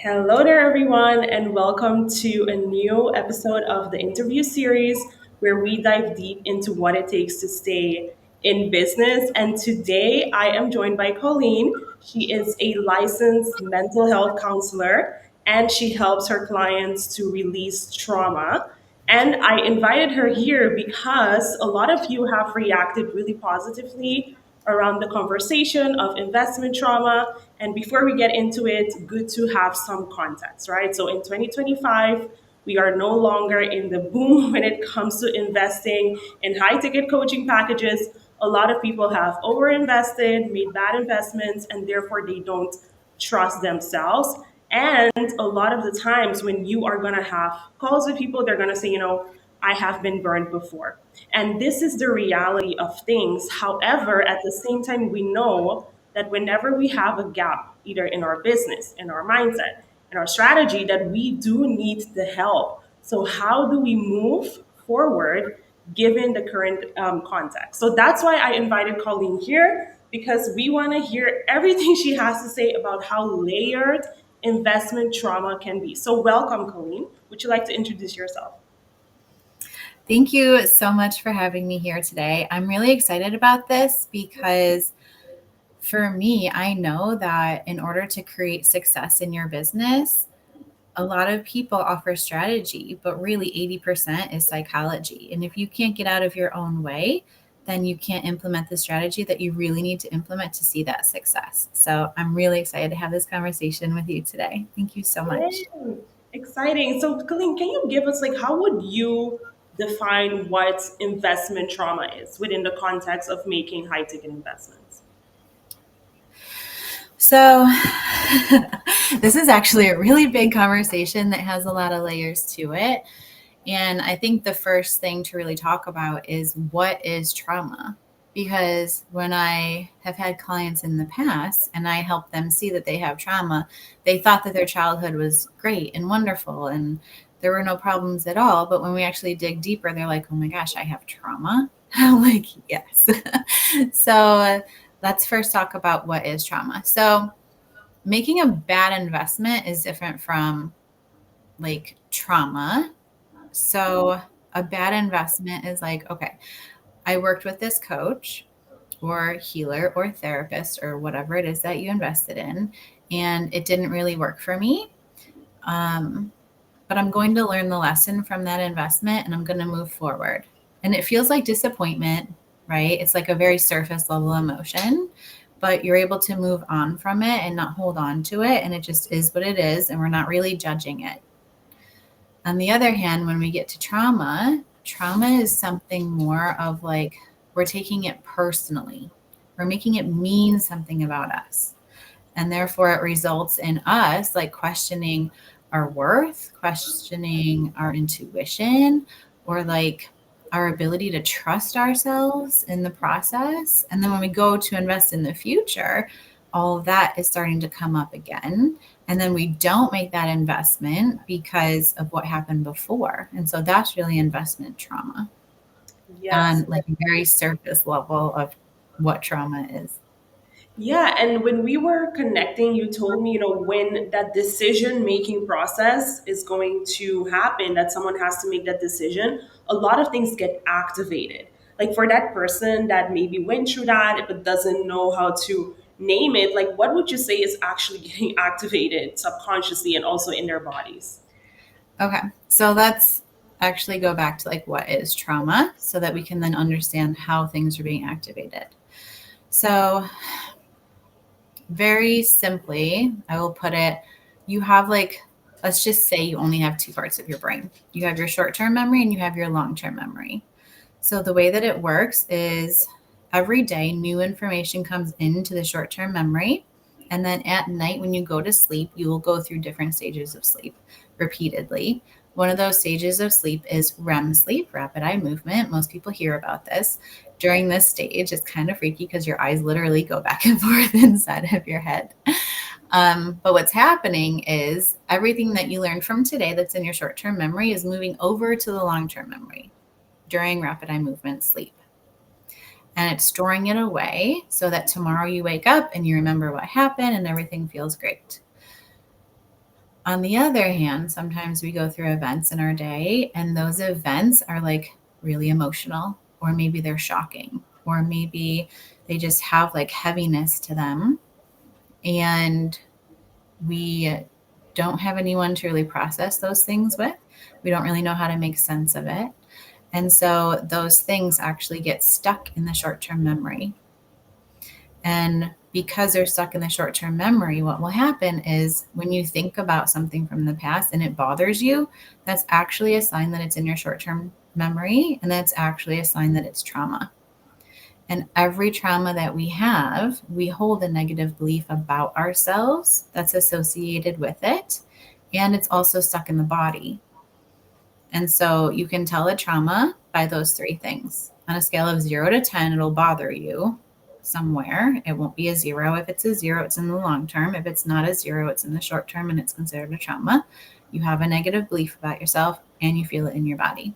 Hello there, everyone, and welcome to a new episode of the interview series where we dive deep into what it takes to stay in business. And today I am joined by Colleen. She is a licensed mental health counselor and she helps her clients to release trauma. And I invited her here because a lot of you have reacted really positively around the conversation of investment trauma. And before we get into it, good to have some context, right? So in 2025, we are no longer in the boom when it comes to investing in high ticket coaching packages. A lot of people have overinvested, made bad investments, and therefore they don't trust themselves. And a lot of the times when you are going to have calls with people, they're going to say, I have been burned before. And this is the reality of things. However, at the same time, we know that whenever we have a gap, either in our business, in our mindset, in our strategy, that we do need the help. So, how do we move forward given the current context? So, that's why I invited Colleen here because we want to hear everything she has to say about how layered investment trauma can be. So, welcome, Colleen. Would you like to introduce yourself? Thank you so much for having me here today. I'm really excited about this because for me, I know that in order to create success in your business, a lot of people offer strategy, but really 80% is psychology. And if you can't get out of your own way, then you can't implement the strategy that you really need to implement to see that success. So I'm really excited to have this conversation with you today. Thank you so much. Yay. Exciting. So, Colleen, can you give us, like, how would you define what investment trauma is within the context of making high ticket investments? So, this is actually a really big conversation that has a lot of layers to it. And I think the first thing to really talk about is what is trauma? Because when I have had clients in the past and I help them see that they have trauma, they thought that their childhood was great and wonderful and there were no problems at all. But when we actually dig deeper, they're like, oh my gosh, I have trauma. I'm like, yes. So let's first talk about what is trauma. So making a bad investment is different from like trauma. So a bad investment is like, okay, I worked with this coach or healer or therapist or whatever it is that you invested in, and it didn't really work for me. Um, but I'm going to learn the lesson from that investment and I'm going to move forward. And it feels like disappointment, right? It's like a very surface level emotion, but you're able to move on from it and not hold on to it. And it just is what it is. And we're not really judging it. On the other hand, when we get to trauma, trauma is something more of like we're taking it personally. We're making it mean something about us. And therefore, it results in us like questioning our worth, questioning our intuition, or like our ability to trust ourselves in the process. And then when we go to invest in the future, all of that is starting to come up again. And then we don't make that investment because of what happened before. And so that's really investment trauma Yes. on like a very surface level of what trauma is. Yeah, and when we were connecting, you told me, when that decision making process is going to happen, that someone has to make that decision, a lot of things get activated. Like for that person that maybe went through that but doesn't know how to name it, like what would you say is actually getting activated subconsciously and also in their bodies? Okay. So let's actually go back to like what is trauma so that we can then understand how things are being activated. So, very simply, I will put it you have like, let's just say you only have two parts of your brain. You have your short term memory and you have your long term memory. So, the way that it works is every day new information comes into the short term memory. And then at night, when you go to sleep, you will go through different stages of sleep repeatedly. One of those stages of sleep is REM sleep, rapid eye movement. Most people hear about this. During this stage, it's kind of freaky because your eyes literally go back and forth inside of your head. But what's happening is everything that you learned from today that's in your short term memory is moving over to the long term memory during rapid eye movement sleep. And it's storing it away so that tomorrow you wake up and you remember what happened and everything feels great. On the other hand, sometimes we go through events in our day, and those events are like really emotional, or maybe they're shocking, or maybe they just have like heaviness to them. And we don't have anyone to really process those things with. We don't really know how to make sense of it. And so those things actually get stuck in the short term memory. And because they're stuck in the short term memory, what will happen is when you think about something from the past and it bothers you, that's actually a sign that it's in your short term memory. And that's actually a sign that it's trauma. And every trauma that we have, we hold a negative belief about ourselves that's associated with it. And it's also stuck in the body. And so you can tell a trauma by those three things. On a scale of 0 to 10, it'll bother you somewhere. It won't be a 0. If it's a 0, it's in the long term. If it's not a 0, it's in the short term and it's considered a trauma. You have a negative belief about yourself and you feel it in your body.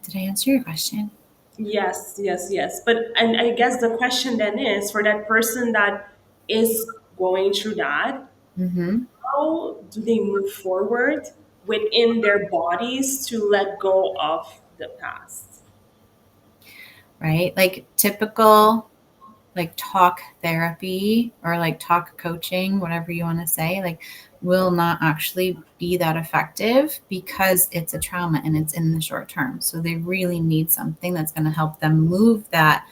Did I answer your question? Yes, yes, yes. But and I guess the question then is for that person that is going through that, Mm-hmm. how do they move forward within their bodies to let go of the past? Right? Like typical like talk therapy or like talk coaching, whatever you want to say, like will not actually be that effective because it's a trauma and it's in the short term. So they really need something that's going to help them move that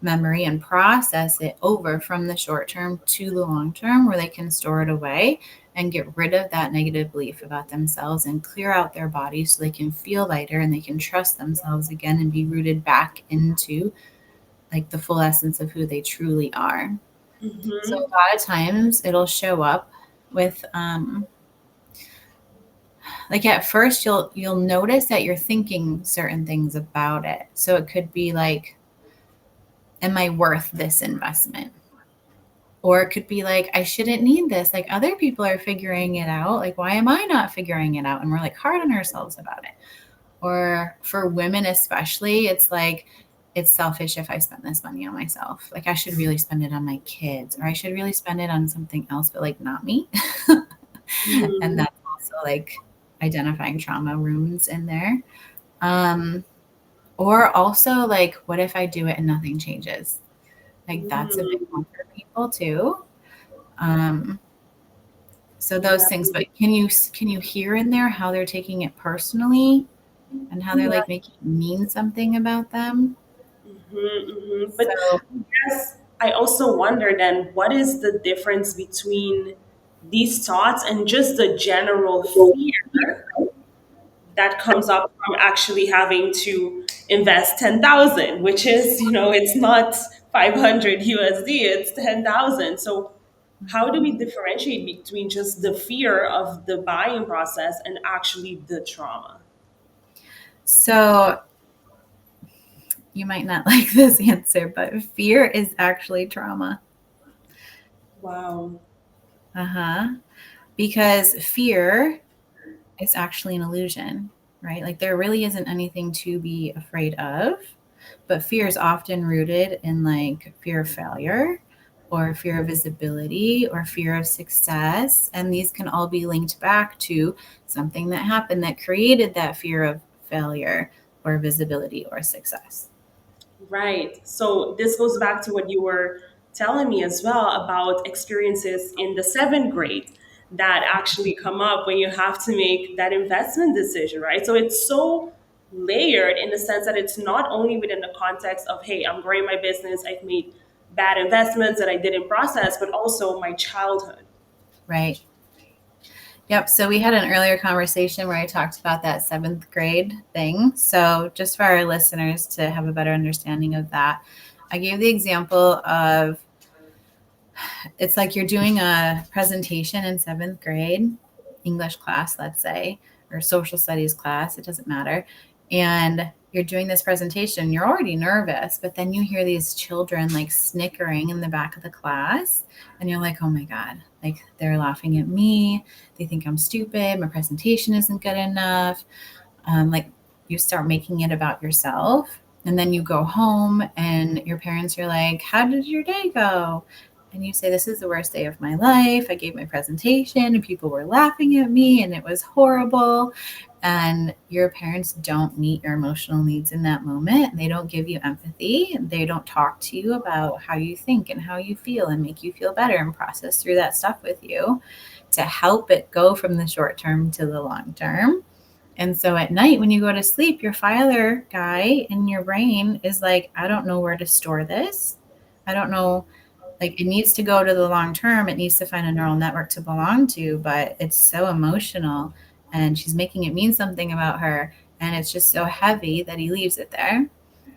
memory and process it over from the short term to the long term where they can store it away and get rid of that negative belief about themselves and clear out their body so they can feel lighter and they can trust themselves again and be rooted back into like the full essence of who they truly are. So Mm-hmm. a lot of times it'll show up with like at first you'll notice that you're thinking certain things about it. So it could be like, am I worth this investment? Or it could be like, I shouldn't need this. Like other people are figuring it out. Like, why am I not figuring it out? And we're like hard on ourselves about it. Or for women, especially, it's like, it's selfish if I spend this money on myself. Like, I should really spend it on my kids, or I should really spend it on something else, but like not me. And Mm-hmm. that's also like identifying trauma wounds in there. Um, or also, like, what if I do it and nothing changes? Like, that's a big Mm-hmm. one for people too. Um, so those Yeah. things, but can you hear in there how they're taking it personally and how they're Yeah. like making it mean something about them? Mm-hmm. Mm-hmm. But So yes, I also wonder then what is the difference between these thoughts and just the general fear that comes up from actually having to invest 10,000, which is, it's not 500 USD, it's 10,000. So how do we differentiate between just the fear of the buying process and actually the trauma? so you might not like this answer, but fear is actually trauma. Wow. Uh-huh. Because fear is actually an illusion, right? Like there really isn't anything to be afraid of, but fear is often rooted in like fear of failure or fear of visibility or fear of success. And these can all be linked back to something that happened that created that fear of failure or visibility or success. Right. So this goes back to what you were telling me as well about experiences in the seventh grade that actually come up when you have to make that investment decision, right? So it's so layered in the sense that it's not only within the context of, hey, I'm growing my business, I've made bad investments that I didn't process, but also my childhood. Right. Yep. So we had an earlier conversation where I talked about that seventh grade thing. So just for our listeners to have a better understanding of that, I gave the example of it's like you're doing a presentation in seventh grade, English class, let's say, or social studies class, it doesn't matter. And you're doing this presentation, you're already nervous, but then you hear these children like snickering in the back of the class, and you're like, oh my God, like they're laughing at me. They think I'm stupid. My presentation isn't good enough. Like you start making it about yourself. And then you go home and your parents are like, how did your day go? and you say, "This is the worst day of my life. I gave my presentation and people were laughing at me and it was horrible." And your parents don't meet your emotional needs in that moment. They don't give you empathy. They don't talk to you about how you think and how you feel and make you feel better and process through that stuff with you to help it go from the short term to the long term. And so at night, when you go to sleep, your filer guy in your brain is like, I don't know where to store this. I don't know, like it needs to go to the long term. It needs to find a neural network to belong to, but it's so emotional and she's making it mean something about her. And it's just so heavy that he leaves it there.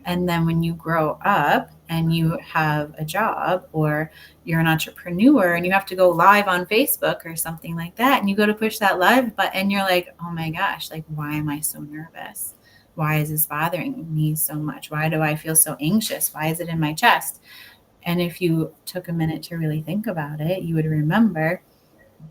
And then when you grow up and you have a job or you're an entrepreneur and you have to go live on Facebook or something like that, and you go to push that live button, and you're like, oh my gosh, like, why am I so nervous? Why is this bothering me so much? Why do I feel so anxious? Why is it in my chest? And if you took a minute to really think about it, you would remember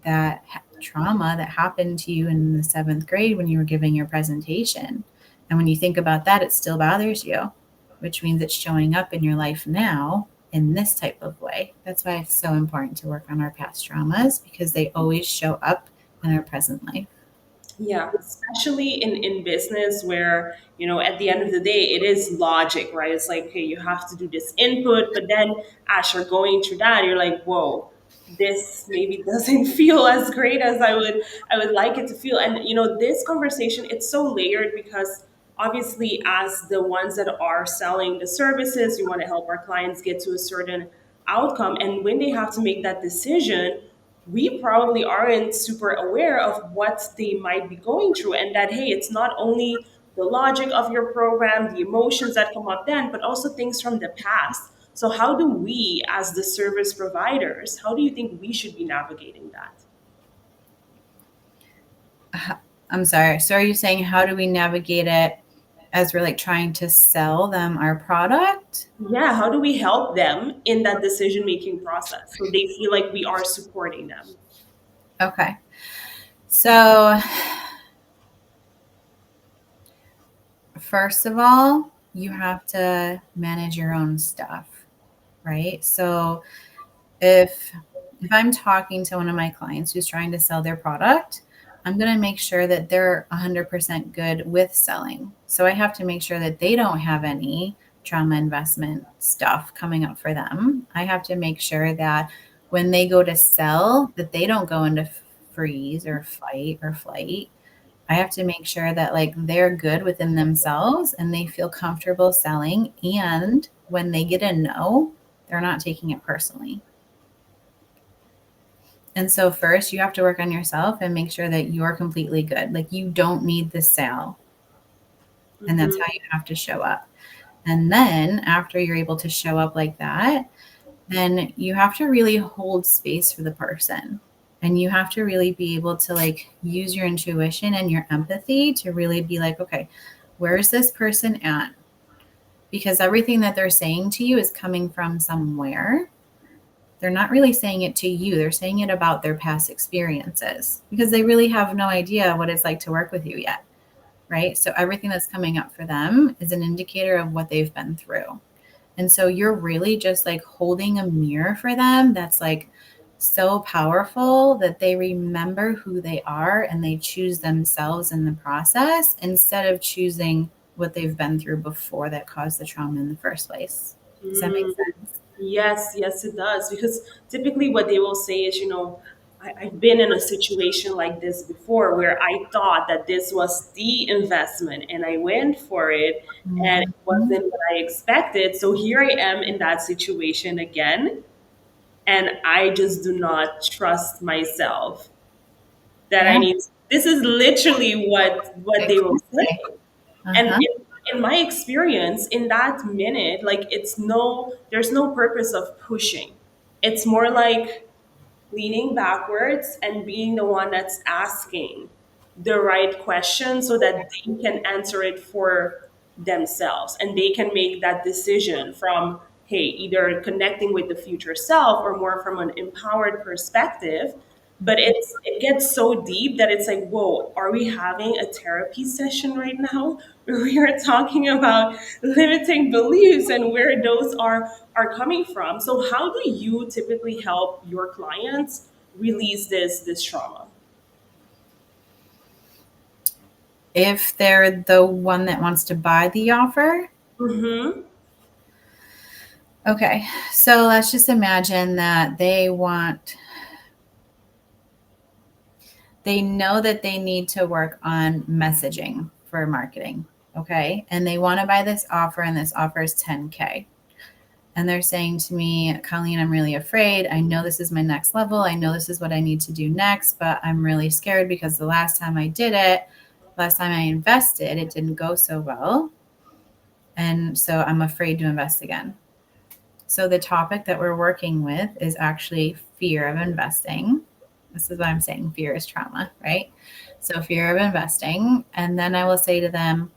that trauma that happened to you in the seventh grade when you were giving your presentation. And when you think about that, it still bothers you, which means it's showing up in your life now in this type of way. That's why it's so important to work on our past traumas, because they always show up in our present life. Yeah, especially in business where, at the end of the day, it is logic, right? It's like, okay, you have to do this input, but then as you're going through that, you're like, whoa, this maybe doesn't feel as great as I would like it to feel. And this conversation, it's so layered because obviously as the ones that are selling the services, we want to help our clients get to a certain outcome. And when they have to make that decision, we probably aren't super aware of what they might be going through, and that, hey, it's not only the logic of your program, the emotions that come up then, but also things from the past. So how do we, as the service providers, how do you think we should be navigating that? I'm sorry. So are you saying, how do we navigate it as we're like trying to sell them our product? Yeah, how do we help them in that decision making process so they feel like we are supporting them? Okay. So, first of all, you have to manage your own stuff, right? So, if I'm talking to one of my clients who's trying to sell their product, I'm going to make sure that they're 100% good with selling. So I have to make sure that they don't have any trauma investment stuff coming up for them. I have to make sure that when they go to sell, that they don't go into freeze or fight or flight. I have to make sure that like they're good within themselves and they feel comfortable selling, and when they get a no, they're not taking it personally. And so first you have to work on yourself and make sure that you're completely good. Like you don't need the sale. And that's how Hmm. you have to show up. And then after you're able to show up like that, then you have to really hold space for the person. And you have to really be able to like use your intuition and your empathy to really be like, okay, where is this person at? Because everything that they're saying to you is coming from somewhere. They're not really saying it to you. They're saying it about their past experiences because they really have no idea what it's like to work with you yet. Right. So everything that's coming up for them is an indicator of what they've been through. And so you're really just like holding a mirror for them that's like so powerful that they remember who they are and they choose themselves in the process instead of choosing what they've been through before that caused the trauma in the first place. Does that make sense? Yes, yes, it does. Because typically, what they will say is, I've been in a situation like this before where I thought that this was the investment and I went for it and it Mhm. wasn't what I expected. So here I am in that situation again. And I just do not trust myself that I Yeah, need. This is literally what they will exactly. say. And Uh-huh. in my experience, in that minute, like there's no purpose of pushing. It's more like leaning backwards and being the one that's asking the right question so that they can answer it for themselves and they can make that decision from, hey, either connecting with the future self or more from an empowered perspective. but it gets so deep that it's like, whoa, are we having a therapy session right now where we are talking about limiting beliefs and where those are coming from? So how do you typically help your clients release this trauma? If they're the one that wants to buy the offer, Mm-hmm. okay, so let's just imagine that they know that they need to work on messaging for marketing, okay? And they want to buy this offer, and this offer is 10K. And they're saying to me, Colleen, I'm really afraid. I know this is my next level. I know this is what I need to do next, but I'm really scared because the last time I did it, last time I invested, it didn't go so well. And so I'm afraid to invest again. So the topic that we're working with is actually fear of investing. This is what I'm saying. Fear is trauma, right? So fear of investing. And then I will say to them,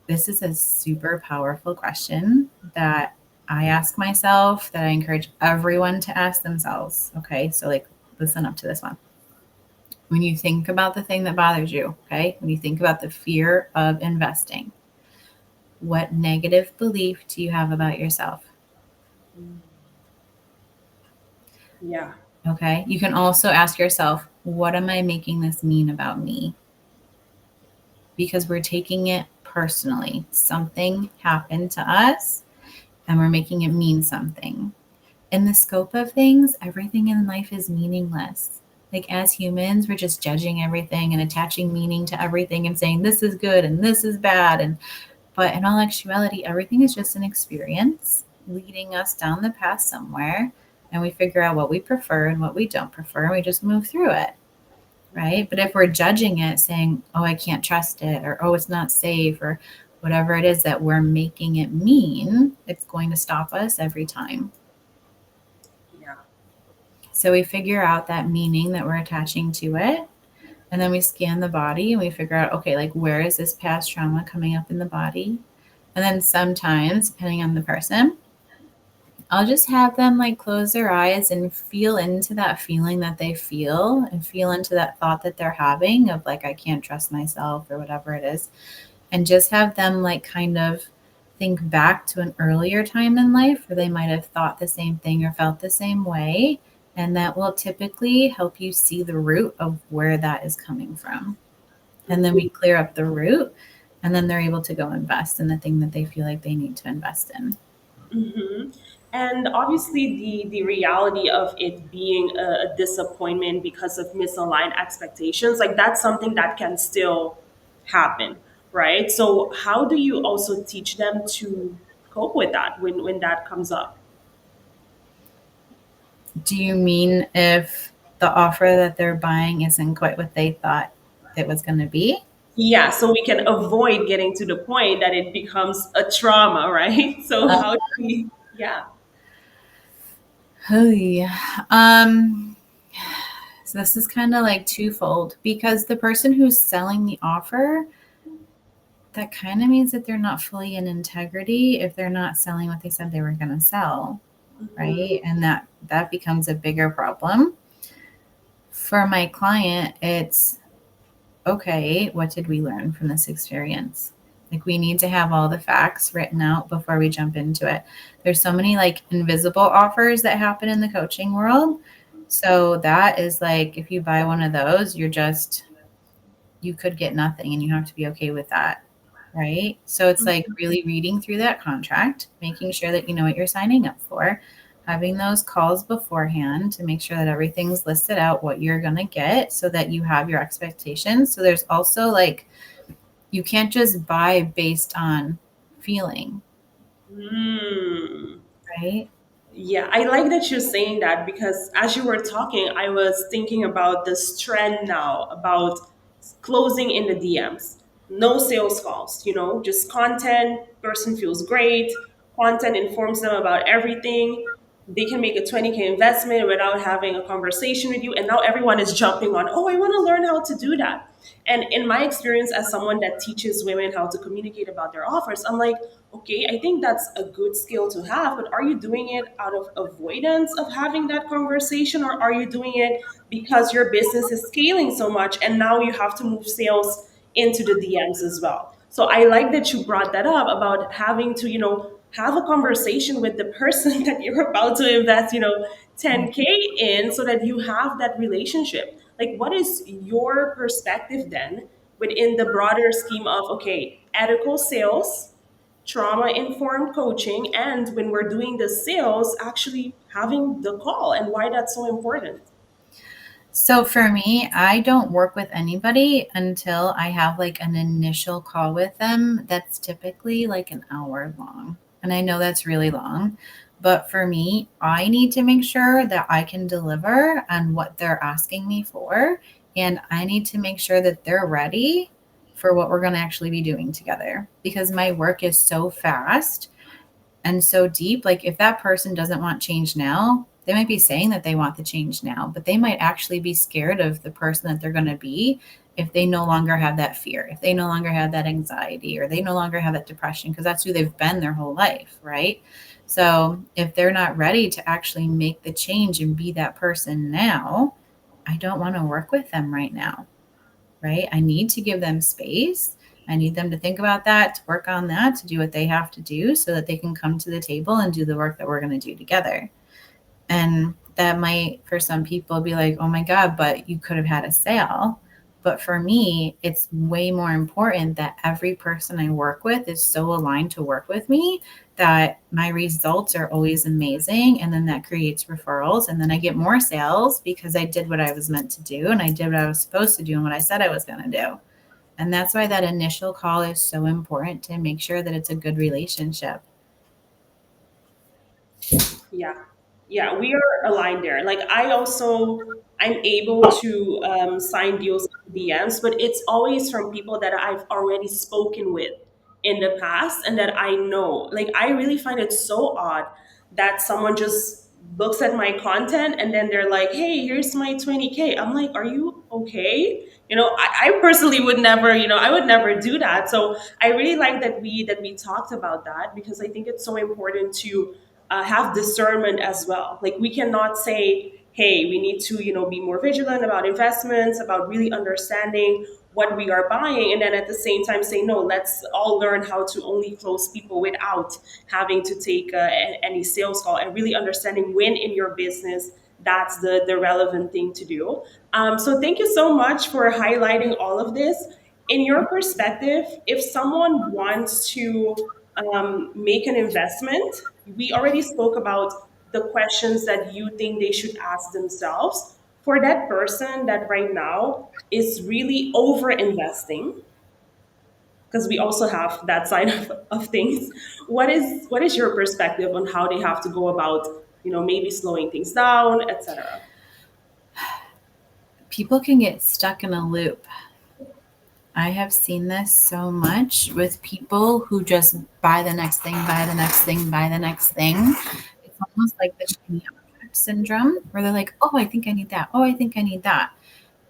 this is a super powerful question that I ask myself, that I encourage everyone to ask themselves. Okay. So, like, listen up to this one. When you think about the thing that bothers you, okay, when you think about the fear of investing, what negative belief do you have about yourself? Yeah. Okay. You can also ask yourself, what am I making this mean about me? Because we're taking it personally. Something happened to us and we're making it mean something. In the scope of things, everything in life is meaningless. Like, as humans, we're just judging everything and attaching meaning to everything and saying this is good and this is bad. But in all actuality, everything is just an experience leading us down the path somewhere. And we figure out what we prefer and what we don't prefer, and we just move through it. Right. But if we're judging it, saying, oh, I can't trust it, or oh, it's not safe, or whatever it is that we're making it mean, it's going to stop us every time. Yeah. So we figure out that meaning that we're attaching to it. And then we scan the body and we figure out, okay, like, where is this past trauma coming up in the body? And then sometimes, depending on the person, I'll just have them like close their eyes and feel into that feeling that they feel, and feel into that thought that they're having of like, I can't trust myself or whatever it is. And just have them like kind of think back to an earlier time in life where they might have thought the same thing or felt the same way. And that will typically help you see the root of where that is coming from. And then we clear up the root, and then they're able to go invest in the thing that they feel like they need to invest in. Mm-hmm. And obviously, the reality of it being a disappointment because of misaligned expectations, like that's something that can still happen, right? So, how do you also teach them to cope with that when that comes up? Do you mean if the offer that they're buying isn't quite what they thought it was going to be? Yeah, so we can avoid getting to the point that it becomes a trauma, right? So, Uh, how do we, yeah. oh, yeah. So this is kind of like twofold, because the person who's selling the offer, that kind of means that they're not fully in integrity if they're not selling what they said they were going to sell, Mm-hmm. right? And that becomes a bigger problem. For my client, it's okay, what did we learn from this experience? Like, we need to have all the facts written out before we jump into it. There's so many like invisible offers that happen in the coaching world. So that is like, if you buy one of those, you could get nothing, and you have to be okay with that. Right. So it's like really reading through that contract, making sure that you know what you're signing up for, having those calls beforehand to make sure that everything's listed out, what you're going to get, so that you have your expectations. So there's also like, you can't just buy based on feeling, Mm. right? Yeah, I like that you're saying that because as you were talking, I was thinking about this trend now about closing in the DMs. No sales calls, just content, person feels great, content informs them about everything. they can make a 20K investment without having a conversation with you. And now everyone is jumping on, oh, I want to learn how to do that. And in my experience as someone that teaches women how to communicate about their offers, I'm like, okay, I think that's a good skill to have, but are you doing it out of avoidance of having that conversation, or are you doing it because your business is scaling so much and now you have to move sales into the DMs as well? So I like that you brought that up about having to, have a conversation with the person that you're about to invest, 10K in, so that you have that relationship. Like, what is your perspective then within the broader scheme of, okay, ethical sales, trauma informed coaching, and when we're doing the sales, actually having the call, and why that's so important? So for me, I don't work with anybody until I have like an initial call with them that's typically like an hour long. And I know that's really long, but for me, I need to make sure that I can deliver on what they're asking me for. And I need to make sure that they're ready for what we're going to actually be doing together because my work is so fast and so deep. Like if that person doesn't want change now, they might be saying that they want the change now, but they might actually be scared of the person that they're going to be if they no longer have that fear, if they no longer have that anxiety, or they no longer have that depression, because that's who they've been their whole life, right? So if they're not ready to actually make the change and be that person now, I don't want to work with them right now, right? I need to give them space. I need them to think about that, to work on that, to do what they have to do so that they can come to the table and do the work that we're going to do together. And that might, for some people, be like, oh my God, but you could have had a sale. But for me, it's way more important that every person I work with is so aligned to work with me that my results are always amazing. And then that creates referrals. And then I get more sales because I did what I was meant to do and I did what I was supposed to do and what I said I was going to do. And that's why that initial call is so important to make sure that it's a good relationship. Yeah. Yeah, we are aligned there. Like I'm able to sign deals in DMs, but it's always from people that I've already spoken with in the past and that I know. Like I really find it so odd that someone just looks at my content and then they're like, hey, here's my 20K. I'm like, are you okay? I personally would never, I would never do that. So I really like that we talked about that, because I think it's so important to have discernment as well. Like we cannot say, hey, we need to, be more vigilant about investments, about really understanding what we are buying, and then at the same time say, no, let's all learn how to only close people without having to take any sales call, and really understanding when in your business that's the relevant thing to do. So thank you so much for highlighting all of this. In your perspective, if someone wants to make an investment, we already spoke about the questions that you think they should ask themselves. For that person that right now is really over investing, because we also have that side of things, what is your perspective on how they have to go about, maybe slowing things down, etc.? People can get stuck in a loop. I have seen this so much with people who just buy the next thing, buy the next thing, buy the next thing. It's almost like the shiny object syndrome where they're like, oh, I think I need that. Oh, I think I need that.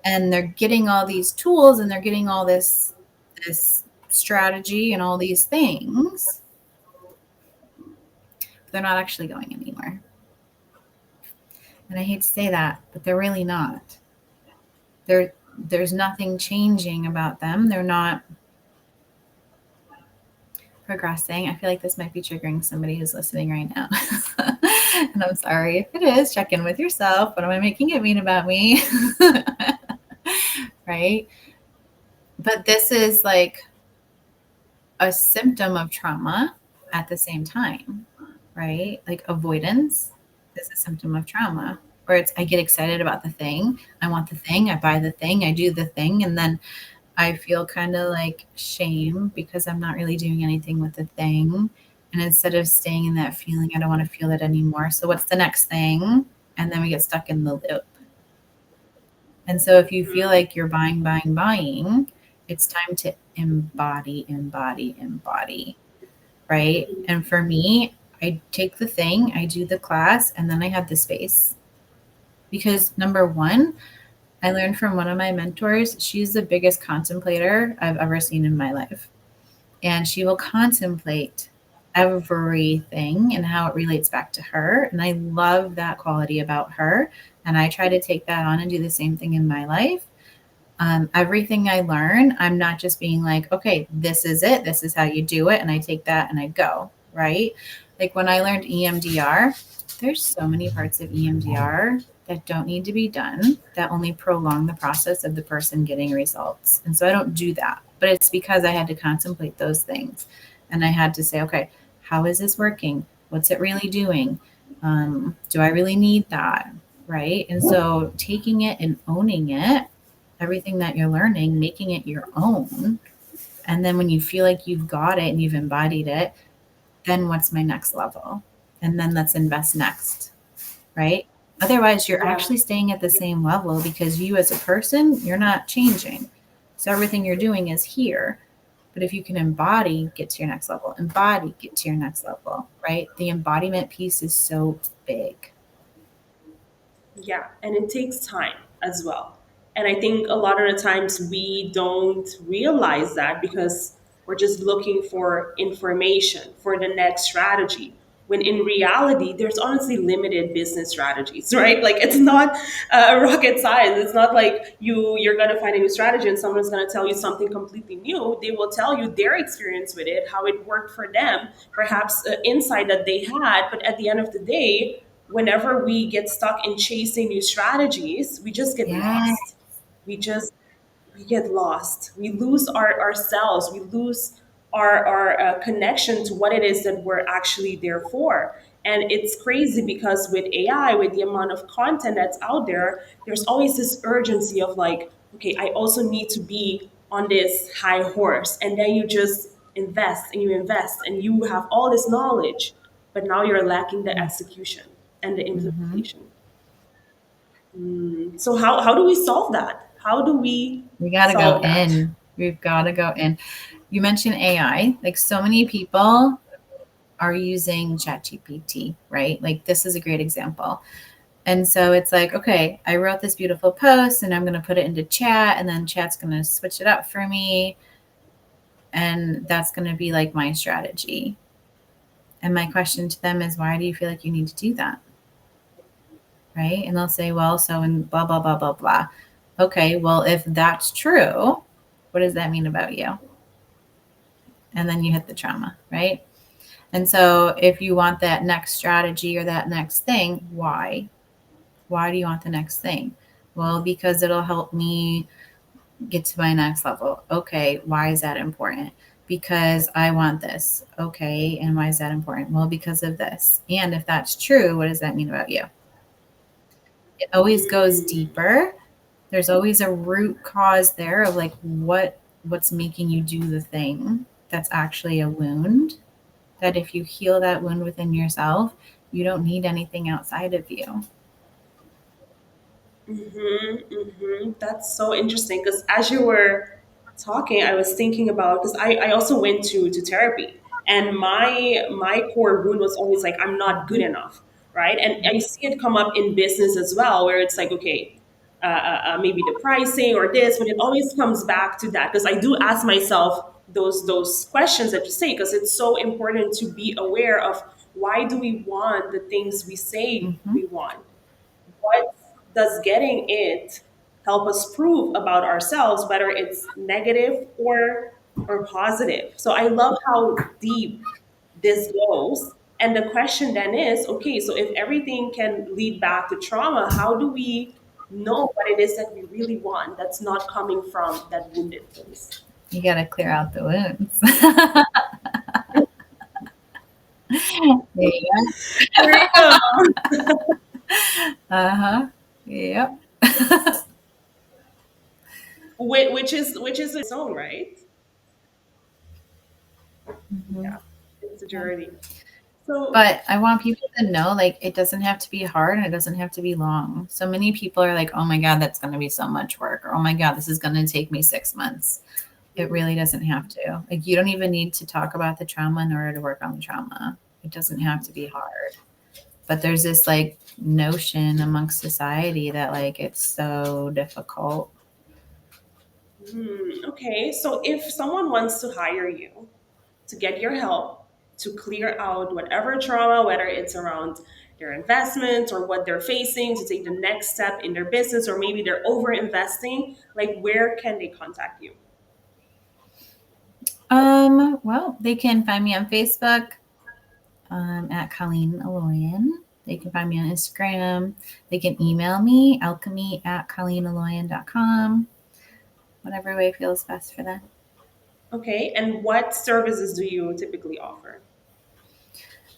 And they're getting all these tools and they're getting all this strategy and all these things. But they're not actually going anywhere. And I hate to say that, but they're really not. There's nothing changing about them. They're not progressing. I feel like this might be triggering somebody who's listening right now. And I'm sorry if it is. Check in with yourself. What am I making it mean about me? Right? But this is like a symptom of trauma at the same time, right? Like avoidance is a symptom of trauma where it's I get excited about the thing, I want the thing, I buy the thing, I do the thing, and then I feel kind of like shame because I'm not really doing anything with the thing. And instead of staying in that feeling, I don't want to feel it anymore. So what's the next thing? And then we get stuck in the loop. And so if you feel like you're buying, buying, buying, it's time to embody, embody, embody, right? And for me, I take the thing, I do the class, and then I have the space. Because number one, I learned from one of my mentors, she's the biggest contemplator I've ever seen in my life. And she will contemplate everything and how it relates back to her. And I love that quality about her. And I try to take that on and do the same thing in my life. Everything I learn, I'm not just being like, okay, this is it. This is how you do it. And I take that and I go, right? Like when I learned EMDR, there's so many parts of EMDR that don't need to be done that only prolong the process of the person getting results. And so I don't do that. But it's because I had to contemplate those things. And I had to say, okay, how is this working? What's it really doing? Do I really need that? Right. And so taking it and owning it, everything that you're learning, making it your own. And then when you feel like you've got it and you've embodied it, then what's my next level? And then let's invest next, right? Otherwise, you're Yeah. actually staying at the same level because you as a person, you're not changing. So everything you're doing is here. But if you can embody, get to your next level, embody, get to your next level, right? The embodiment piece is so big. Yeah, and it takes time as well. And I think a lot of the times we don't realize that because we're just looking for information for the next strategy. When in reality, there's honestly limited business strategies, right? Like it's not rocket science. It's not like you're gonna find a new strategy and someone's gonna tell you something completely new. They will tell you their experience with it, how it worked for them, perhaps insight that they had. But at the end of the day, whenever we get stuck in chasing new strategies, we just get Yeah. lost. We just we get lost. We lose ourselves. We lose our connection to what it is that we're actually there for. And it's crazy because with AI, with the amount of content that's out there, there's always this urgency of like, okay, I also need to be on this high horse. And then you just invest and you have all this knowledge, but now you're lacking the execution and the Mm-hmm. implementation. So how do we solve that? How do we We got to go solve that? in. We've got to go in. You mentioned AI. Like so many people are using ChatGPT, right? Like this is a great example. And so it's like, okay, I wrote this beautiful post and I'm going to put it into chat and then chat's going to switch it up for me. And that's going to be like my strategy. And my question to them is, why do you feel like you need to do that? Right. And they'll say, well, so and blah, blah, blah, blah, blah. Okay. Well, if that's true, what does that mean about you? And then you hit the trauma, right? And so if you want that next strategy or that next thing, why? Why do you want the next thing? Well, because it'll help me get to my next level. Okay, why is that important? Because I want this. Okay, and why is that important? Well, because of this. And if that's true, what does that mean about you? It always goes Mm, deeper. There's always a root cause there of like what's making you do the thing that's actually a wound. That if you heal that wound within yourself, you don't need anything outside of you. that's so interesting because as you were talking, I was thinking about because I also went to therapy and my core wound was always like I'm not good enough, right? And I see it come up in business as well, where it's like okay, maybe the pricing or this, but it always comes back to that because I do ask myself those questions that you say because it's so important to be aware of why do we want the things we say Mm-hmm. we want. What does getting it help us prove about ourselves, whether it's negative or positive? So I love how deep this goes. And the question then is, okay, so if everything can lead back to trauma, how do we know what it is that we really want that's not coming from that wounded place? You got to clear out the wounds. Yeah. There you go. Uh-huh. Yep. Which is its own, right? Mhm. Yeah, it's a Yeah. journey. So But I want people to know like it doesn't have to be hard and it doesn't have to be long. So many people are like, oh my God, that's going to be so much work. Or oh my God, this is going to take me 6 months. It really doesn't have to. Like you don't even need to talk about the trauma in order to work on the trauma. It doesn't have to be hard. But there's this like notion amongst society that like it's so difficult. Okay, so if someone wants to hire you to get your help to clear out whatever trauma, whether it's around their investments or what they're facing to take the next step in their business, or maybe they're over investing, like where can they contact you? Well, they can find me on Facebook at Colleen Aloyan. They can find me on Instagram. They can email me, alchemy at colleenaloyan.com. Whatever way feels best for them. Okay, and what services do you typically offer?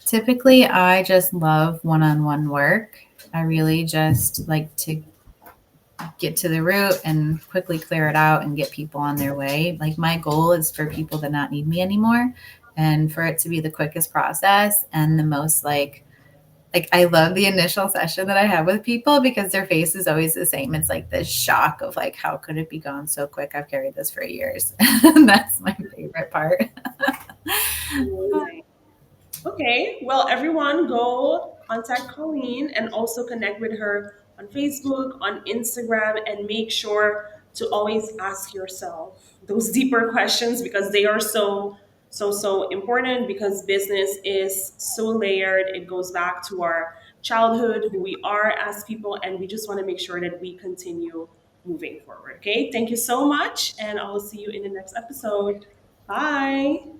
Typically, I just love one on one work. I really just like to get to the root and quickly clear it out and get people on their way. Like, my goal is for people to not need me anymore and for it to be the quickest process and the most like I love the initial session that I have with people because their face is always the same. It's like this shock of like, how could it be gone so quick? I've carried this for years. That's my favorite part. Amazing. Okay, well, everyone go contact Colleen and also connect with her on Facebook, on Instagram, and make sure to always ask yourself those deeper questions because they are so important because business is so layered. It goes back to our childhood, who we are as people, and we just want to make sure that we continue moving forward. Okay, thank you so much, and I will see you in the next episode. Bye.